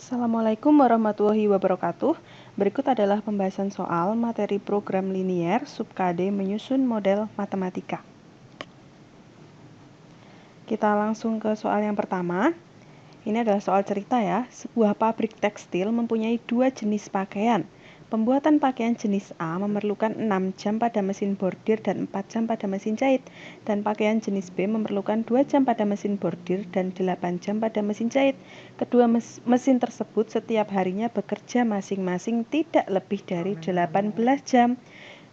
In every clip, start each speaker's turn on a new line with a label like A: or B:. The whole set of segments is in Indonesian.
A: Assalamualaikum warahmatullahi wabarakatuh. Berikut adalah pembahasan soal materi program linier sub-KD menyusun model matematika. Kita langsung ke soal yang pertama. Ini adalah soal cerita ya. Sebuah pabrik tekstil mempunyai dua jenis pakaian. Pembuatan pakaian jenis A memerlukan 6 jam pada mesin bordir dan 4 jam pada mesin jahit. Dan pakaian jenis B memerlukan 2 jam pada mesin bordir dan 8 jam pada mesin jahit. Kedua mesin tersebut setiap harinya bekerja masing-masing tidak lebih dari 18 jam.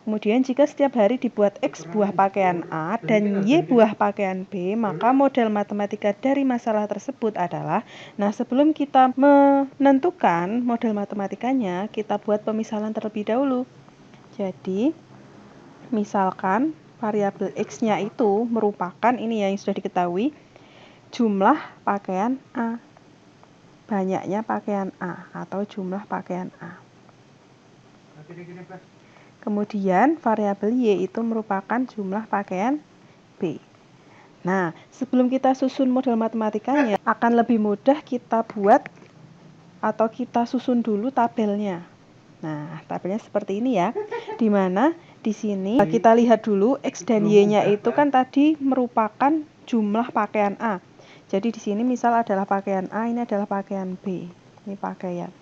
A: Kemudian jika setiap hari dibuat X buah pakaian A dan Y buah pakaian B, maka model matematika dari masalah tersebut adalah, nah sebelum kita menentukan model matematikanya, kita buat pemisalan terlebih dahulu. Jadi, misalkan variabel X-nya itu merupakan, ini ya yang sudah diketahui, jumlah pakaian A, banyaknya pakaian A, atau jumlah pakaian A. Kemudian variabel Y itu merupakan jumlah pakaian B. Nah, sebelum kita susun model matematikanya, akan lebih mudah kita buat atau kita susun dulu tabelnya. Nah, tabelnya seperti ini ya. Di mana di sini kita lihat dulu X dan Y-nya itu kan tadi merupakan jumlah pakaian A. Jadi di sini misal adalah pakaian A, ini adalah pakaian B. Ini pakaian.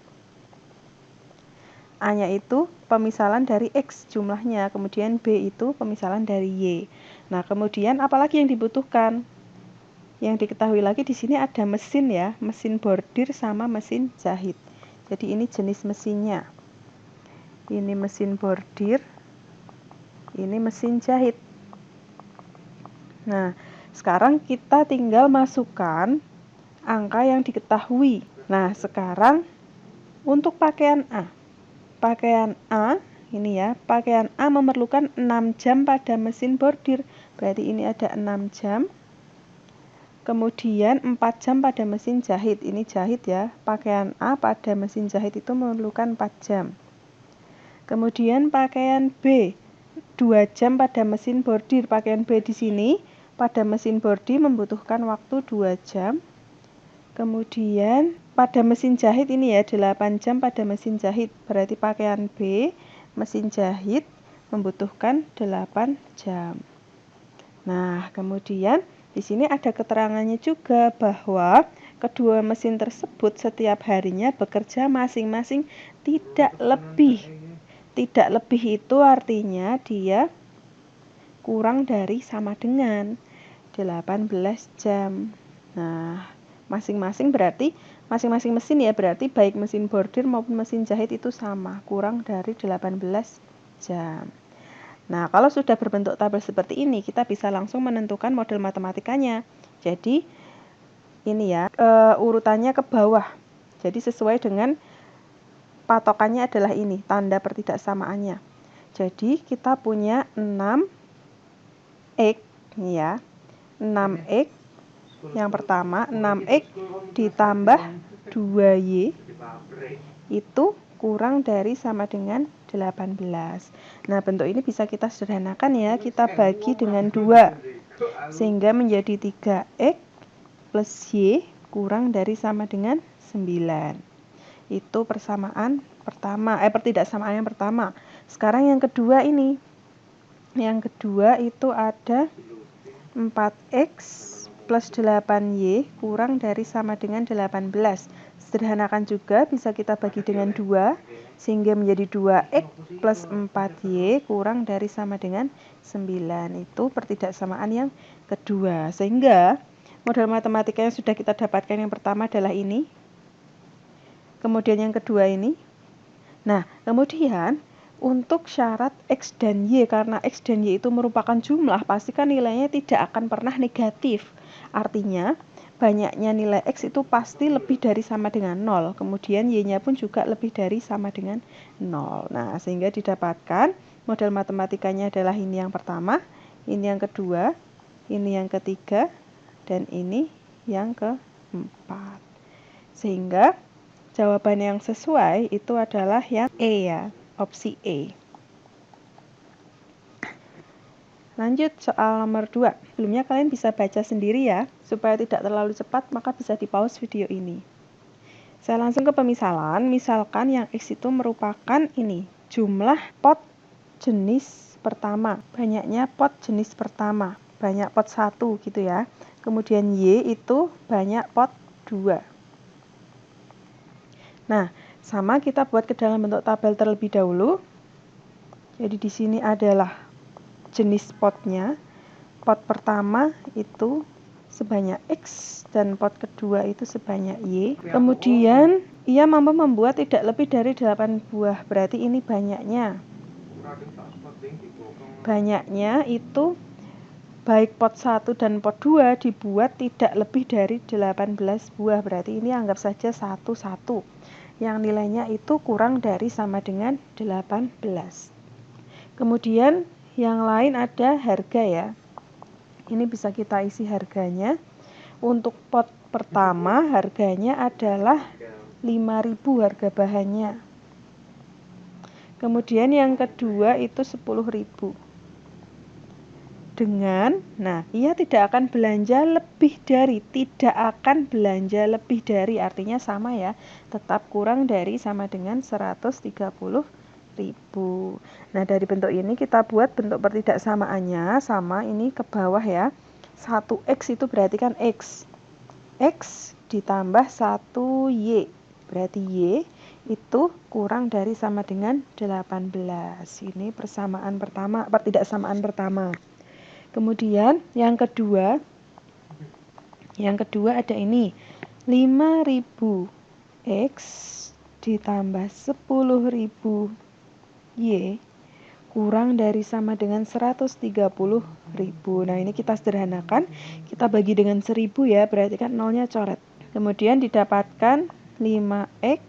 A: A-nya itu pemisalan dari X jumlahnya, kemudian B itu pemisalan dari Y. Nah, kemudian apalagi yang dibutuhkan? Yang diketahui lagi di sini ada mesin ya, mesin bordir sama mesin jahit. Jadi ini jenis mesinnya. Ini mesin bordir, ini mesin jahit. Nah, sekarang kita tinggal masukkan angka yang diketahui. Nah, sekarang untuk pakaian A. Pakaian A, ini ya, pakaian A memerlukan 6 jam pada mesin bordir. Berarti ini ada 6 jam. Kemudian 4 jam pada mesin jahit. Ini jahit ya. Pakaian A pada mesin jahit itu memerlukan 4 jam. Kemudian pakaian B, 2 jam pada mesin bordir. Pakaian B di sini pada mesin bordir membutuhkan waktu 2 jam. Kemudian pada mesin jahit ini ya 8 jam pada mesin jahit. Berarti pakaian B mesin jahit membutuhkan 8 jam. Nah, kemudian di sini ada keterangannya juga bahwa kedua mesin tersebut setiap harinya bekerja masing-masing tidak lebih. Tidak lebih itu artinya dia kurang dari sama dengan 18 jam. Nah, masing-masing berarti masing-masing mesin ya, berarti baik mesin bordir maupun mesin jahit itu sama, kurang dari 18 jam. Nah, kalau sudah berbentuk tabel seperti ini, kita bisa langsung menentukan model matematikanya. Jadi ini ya, urutannya ke bawah. Jadi sesuai dengan patokannya adalah ini, tanda pertidaksamaannya. Jadi kita punya 6x ya. 6x yang pertama 6x ditambah 2y itu kurang dari sama dengan 18. Nah, bentuk ini bisa kita sederhanakan ya. Kita bagi dengan 2 sehingga menjadi 3x plus y kurang dari sama dengan 9. Itu persamaan pertama, pertidaksamaan yang pertama. Sekarang yang kedua ini. Yang kedua itu ada 4x plus 8y kurang dari sama dengan 18. Sederhanakan juga, bisa kita bagi dengan 2 sehingga menjadi 2x plus 4y kurang dari sama dengan 9. Itu pertidaksamaan yang kedua. Sehingga model matematika yang sudah kita dapatkan yang pertama adalah ini. Kemudian yang kedua ini. Nah, kemudian untuk syarat X dan Y, karena X dan Y itu merupakan jumlah, pastikan nilainya tidak akan pernah negatif. Artinya, banyaknya nilai X itu pasti lebih dari sama dengan 0. Kemudian Y-nya pun juga lebih dari sama dengan 0. Nah, sehingga didapatkan model matematikanya adalah ini yang pertama, ini yang kedua, ini yang ketiga, dan ini yang keempat. Sehingga jawaban yang sesuai itu adalah yang E ya. Opsi E. Lanjut soal nomor 2. Sebelumnya kalian bisa baca sendiri ya. Supaya tidak terlalu cepat, maka bisa di pause video ini. Saya langsung ke pemisalan. Misalkan yang X itu merupakan ini, jumlah pot jenis pertama. Banyaknya pot jenis pertama. Banyak pot 1 gitu ya. Kemudian Y itu banyak pot 2. Nah, sama kita buat ke dalam bentuk tabel terlebih dahulu. Jadi di sini adalah jenis potnya. Pot pertama itu sebanyak X dan pot kedua itu sebanyak Y. Kemudian ia mampu membuat tidak lebih dari 8 buah. Berarti ini banyaknya. Banyaknya itu baik pot 1 dan pot 2 dibuat tidak lebih dari 18 buah. Berarti ini anggap saja 1-1. Yang nilainya itu kurang dari sama dengan 18. Kemudian yang lain ada harga ya. Ini bisa kita isi harganya. Untuk pot pertama harganya adalah 5.000 harga bahannya. Kemudian yang kedua itu 10.000. Ia tidak akan belanja lebih dari, artinya sama ya, tetap kurang dari sama dengan 130.000. Nah, dari bentuk ini kita buat bentuk pertidaksamaannya sama ini ke bawah ya. 1X itu berarti kan X ditambah 1Y. Berarti Y itu kurang dari sama dengan 18. Ini persamaan pertama, pertidaksamaan pertama. Kemudian yang kedua ada ini 5.000 X ditambah 10.000 Y kurang dari sama dengan 130.000. Nah, ini kita sederhanakan, kita bagi dengan 1000 ya, berarti kan nolnya coret. Kemudian didapatkan 5X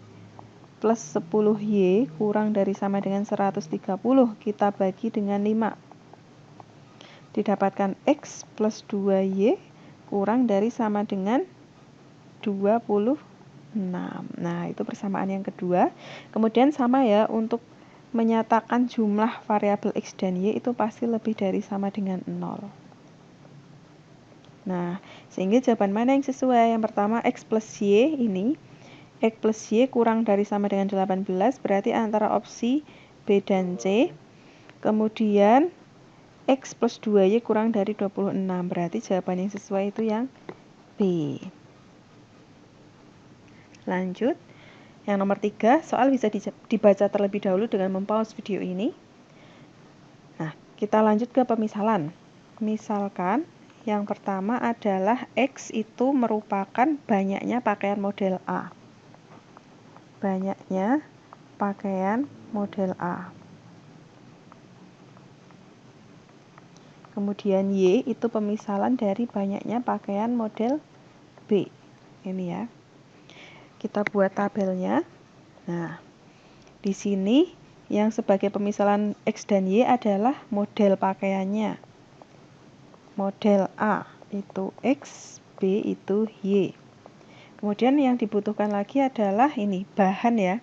A: plus 10Y kurang dari sama dengan 130, kita bagi dengan 5. Didapatkan X plus 2Y kurang dari sama dengan 26. Nah, itu persamaan yang kedua. Kemudian sama ya, untuk menyatakan jumlah variabel X dan Y itu pasti lebih dari sama dengan 0. Nah, sehingga jawaban mana yang sesuai? Yang pertama X plus Y ini. X plus Y kurang dari sama dengan 18, berarti antara opsi B dan C. Kemudian X plus 2Y kurang dari 26, berarti jawaban yang sesuai itu yang B. Lanjut. Yang nomor 3, soal bisa dibaca terlebih dahulu dengan mempause video ini. Nah, kita lanjut ke pemisalan. Misalkan yang pertama adalah X itu merupakan banyaknya pakaian model A. Banyaknya pakaian model A. Kemudian Y itu pemisalan dari banyaknya pakaian model B. Ini ya. Kita buat tabelnya. Nah, di sini yang sebagai pemisalan X dan Y adalah model pakaiannya. Model A itu X, B itu Y. Kemudian yang dibutuhkan lagi adalah ini, bahan ya.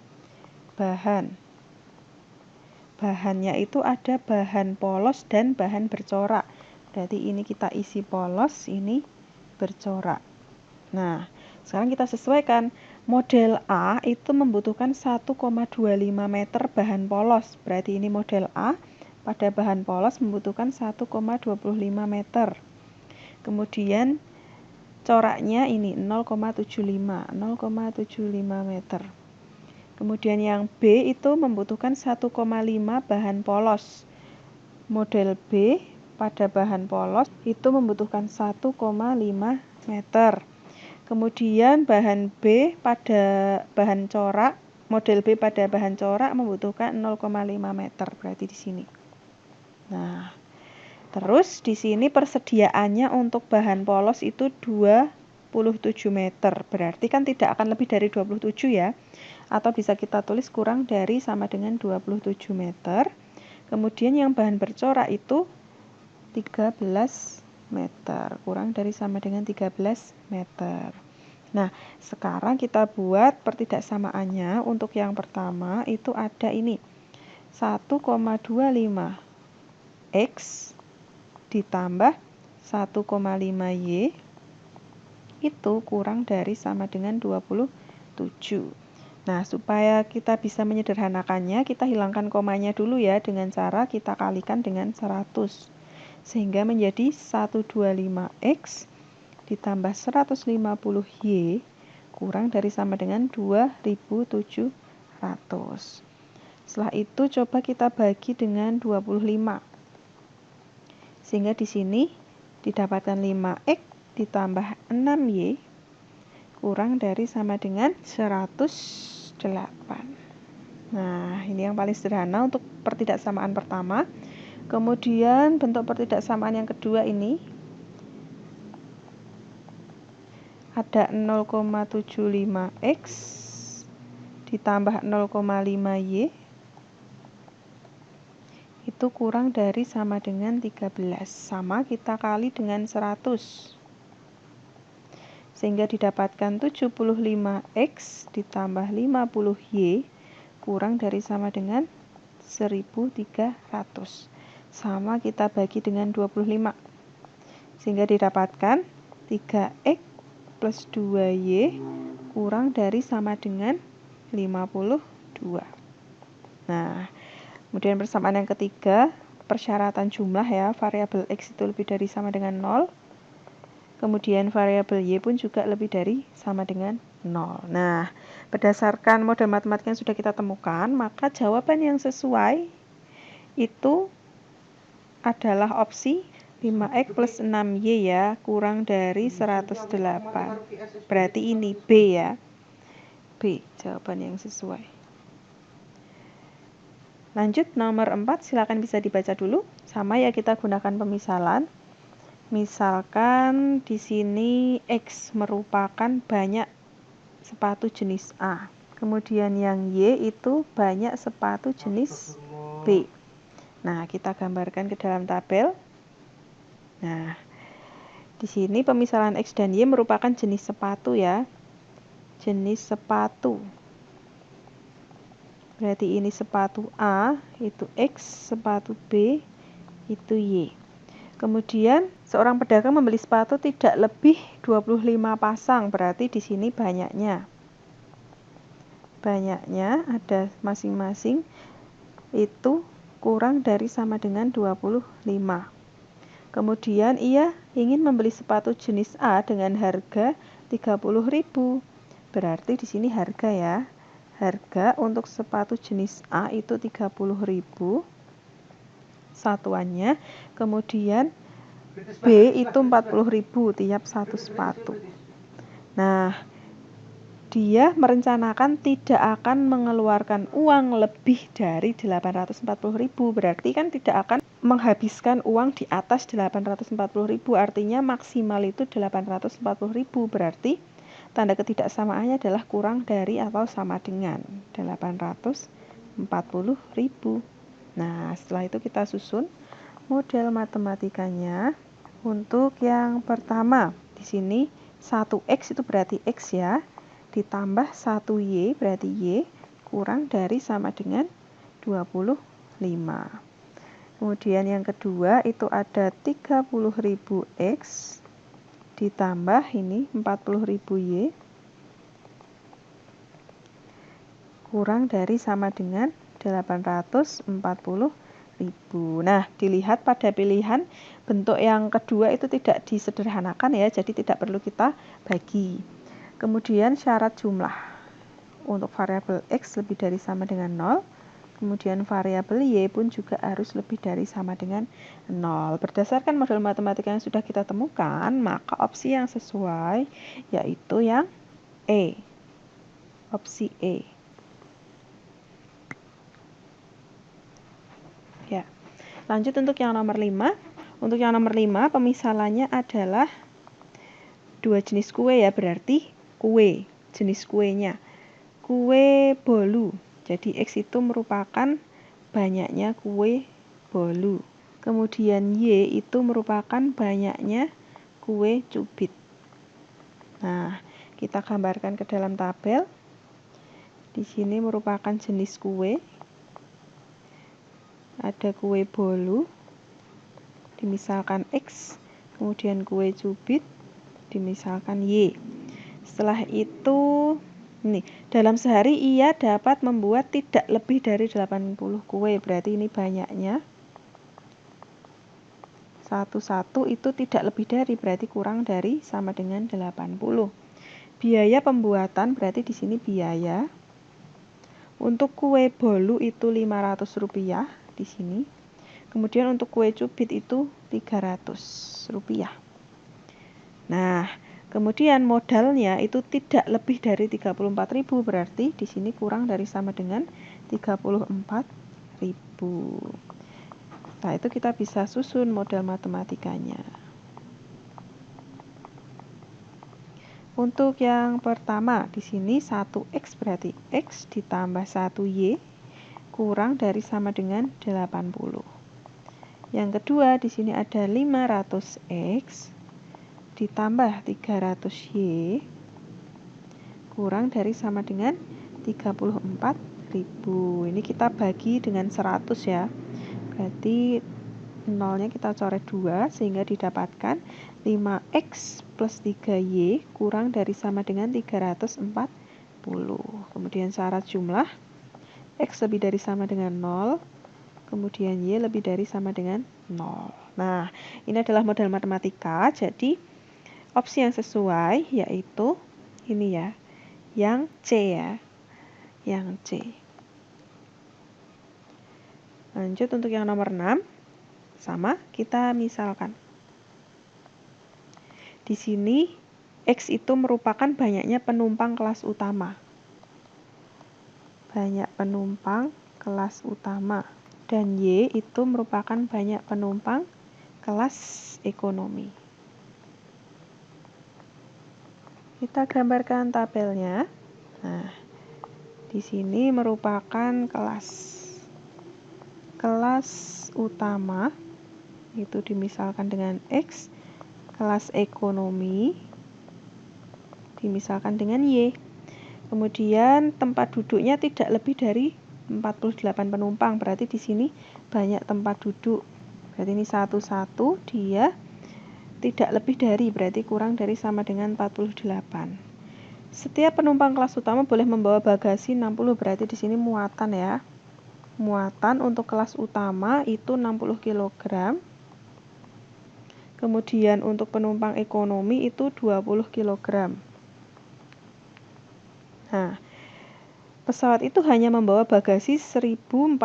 A: Bahannya itu ada bahan polos dan bahan bercorak. Berarti ini kita isi polos, ini bercorak. Nah, sekarang kita sesuaikan. Model A itu membutuhkan 1,25 meter bahan polos. Berarti ini model A pada bahan polos membutuhkan 1,25 meter. Kemudian coraknya ini 0,75 meter. Kemudian yang B itu membutuhkan 1,5 bahan polos. Model B pada bahan polos itu membutuhkan 1,5 meter. Kemudian bahan B pada bahan corak, model B pada bahan corak membutuhkan 0,5 meter, berarti di sini. Nah, terus di sini persediaannya untuk bahan polos itu 27 meter, berarti kan tidak akan lebih dari 27 ya, atau bisa kita tulis kurang dari sama dengan 27 meter. Kemudian yang bahan bercorak itu 13 meter, kurang dari sama dengan 13 meter. Nah, sekarang kita buat pertidaksamaannya. Untuk yang pertama itu ada ini 1,25 X ditambah 1,5 Y itu kurang dari sama dengan 27. Nah, supaya kita bisa menyederhanakannya, kita hilangkan komanya dulu ya dengan cara kita kalikan dengan 100. Sehingga menjadi 125X ditambah 150Y kurang dari sama dengan 2700. Setelah itu coba kita bagi dengan 25. Sehingga di sini didapatkan 5X ditambah 6Y kurang dari sama dengan 108. Nah, ini yang paling sederhana untuk pertidaksamaan pertama. Kemudian bentuk pertidaksamaan yang kedua ini ada 0,75X ditambah 0,5Y itu kurang dari sama dengan 13. Sama kita kali dengan 100. Sehingga didapatkan 75X ditambah 50Y kurang dari sama dengan 1300. Sama kita bagi dengan 25. Sehingga didapatkan 3X plus 2Y kurang dari sama dengan 52. Nah, kemudian persamaan yang ketiga, persyaratan jumlah ya, variabel X itu lebih dari sama dengan 0. Kemudian variabel Y pun juga lebih dari sama dengan 0. Nah, berdasarkan model matematika yang sudah kita temukan, maka jawaban yang sesuai itu adalah opsi 5X plus 6Y ya, kurang dari 108. Berarti ini B ya. B, jawaban yang sesuai. Lanjut nomor 4, silakan bisa dibaca dulu. Sama ya, kita gunakan pemisalan. Misalkan di sini X merupakan banyak sepatu jenis A. Kemudian yang Y itu banyak sepatu jenis B. Nah, kita gambarkan ke dalam tabel. Nah, di sini pemisalan X dan Y merupakan jenis sepatu ya. Jenis sepatu. Berarti ini sepatu A, itu X, sepatu B, itu Y. Kemudian, seorang pedagang membeli sepatu tidak lebih 25 pasang, berarti di sini banyaknya. Banyaknya ada masing-masing itu kurang dari sama dengan 25. Kemudian ia ingin membeli sepatu jenis A dengan harga 30.000. Berarti di sini harga ya. Harga untuk sepatu jenis A itu 30.000 satuannya. Kemudian B itu 40.000 tiap satu sepatu. Nah, dia merencanakan tidak akan mengeluarkan uang lebih dari 840.000. Berarti kan tidak akan menghabiskan uang di atas 840.000. Artinya maksimal itu 840.000. Berarti tanda ketidaksamaannya adalah kurang dari atau sama dengan 840.000. Nah, setelah itu kita susun model matematikanya. Untuk yang pertama, di sini 1X itu berarti X ya. Ditambah 1Y berarti Y kurang dari sama dengan 25. Kemudian yang kedua itu ada 30.000X ditambah ini 40.000Y kurang dari sama dengan 840.000. Nah, dilihat pada pilihan bentuk yang kedua itu tidak disederhanakan ya, jadi tidak perlu kita bagi. Kemudian syarat jumlah untuk variabel X lebih dari sama dengan 0. Kemudian variabel Y pun juga harus lebih dari sama dengan 0. Berdasarkan model matematika yang sudah kita temukan, maka opsi yang sesuai yaitu yang E. Opsi E. Ya. Lanjut untuk yang nomor 5. Untuk yang nomor 5, pemisalannya adalah dua jenis kue ya, berarti kue, jenis kuenya. Kue bolu. Jadi X itu merupakan banyaknya kue bolu. Kemudian Y itu merupakan banyaknya kue cubit. Nah, kita gambarkan ke dalam tabel. Di sini merupakan jenis kue. Ada kue bolu, dimisalkan X. Kemudian kue cubit, dimisalkan Y. Setelah itu Ini, dalam sehari ia dapat membuat tidak lebih dari 80 kue. Berarti ini banyaknya. 1 itu tidak lebih dari, berarti kurang dari sama dengan 80. Biaya pembuatan berarti di sini biaya. Untuk kue bolu itu Rp500 di sini. Kemudian untuk kue cubit itu Rp300. Nah, kemudian modalnya itu tidak lebih dari 34.000, berarti di sini kurang dari sama dengan 34.000. Nah, itu kita bisa susun model matematikanya. Untuk yang pertama, di sini 1x berarti x ditambah 1y kurang dari sama dengan 80. Yang kedua, di sini ada 500x ditambah 300y kurang dari sama dengan 34.000. Ini kita bagi dengan 100 ya. Berarti nolnya kita coret 2 sehingga didapatkan 5x plus 3y kurang dari sama dengan 340. Kemudian syarat jumlah x lebih dari sama dengan 0, kemudian y lebih dari sama dengan 0. Nah, ini adalah model matematika, jadi opsi yang sesuai yaitu ini ya, yang C ya, yang C. Lanjut untuk yang nomor 6, sama kita misalkan. Di sini X itu merupakan banyaknya penumpang kelas utama. Banyak penumpang kelas utama. Dan Y itu merupakan banyak penumpang kelas ekonomi. Kita gambarkan tabelnya. Nah, di sini merupakan kelas utama, itu dimisalkan dengan X, kelas ekonomi dimisalkan dengan Y. Kemudian tempat duduknya tidak lebih dari 48 penumpang, berarti di sini banyak tempat duduk. Berarti ini 1 dia tidak lebih dari, berarti kurang dari sama dengan 48. Setiap penumpang kelas utama boleh membawa bagasi 60, berarti di sini muatan ya. Muatan untuk kelas utama itu 60 kg. Kemudian untuk penumpang ekonomi itu 20 kg. Nah, pesawat itu hanya membawa bagasi 1440,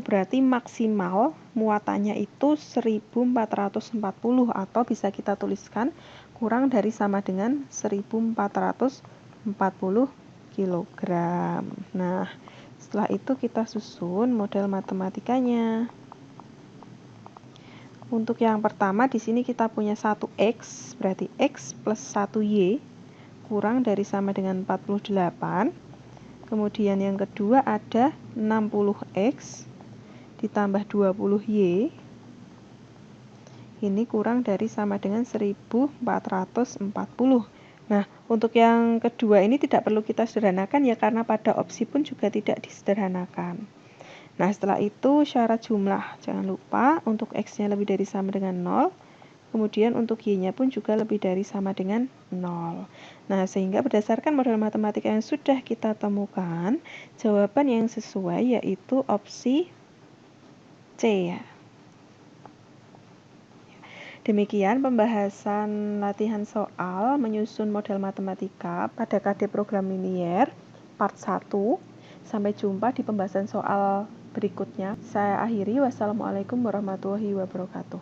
A: berarti maksimal muatannya itu 1440, atau bisa kita tuliskan kurang dari sama dengan 1440 kg. Nah, setelah itu kita susun model matematikanya. Untuk yang pertama di sini kita punya 1x, berarti x plus 1y kurang dari sama dengan 48. Kemudian yang kedua ada 60x ditambah 20y. Ini kurang dari sama dengan 1440. Nah, untuk yang kedua ini tidak perlu kita sederhanakan ya, karena pada opsi pun juga tidak disederhanakan. Nah, setelah itu syarat jumlah. Jangan lupa untuk x-nya lebih dari sama dengan 0. Kemudian untuk y-nya pun juga lebih dari sama dengan 0. Nah, sehingga berdasarkan model matematika yang sudah kita temukan, jawaban yang sesuai yaitu opsi C ya. Demikian pembahasan latihan soal menyusun model matematika pada KD Program Linier part 1. Sampai jumpa di pembahasan soal berikutnya. Saya akhiri. Wassalamualaikum warahmatullahi wabarakatuh.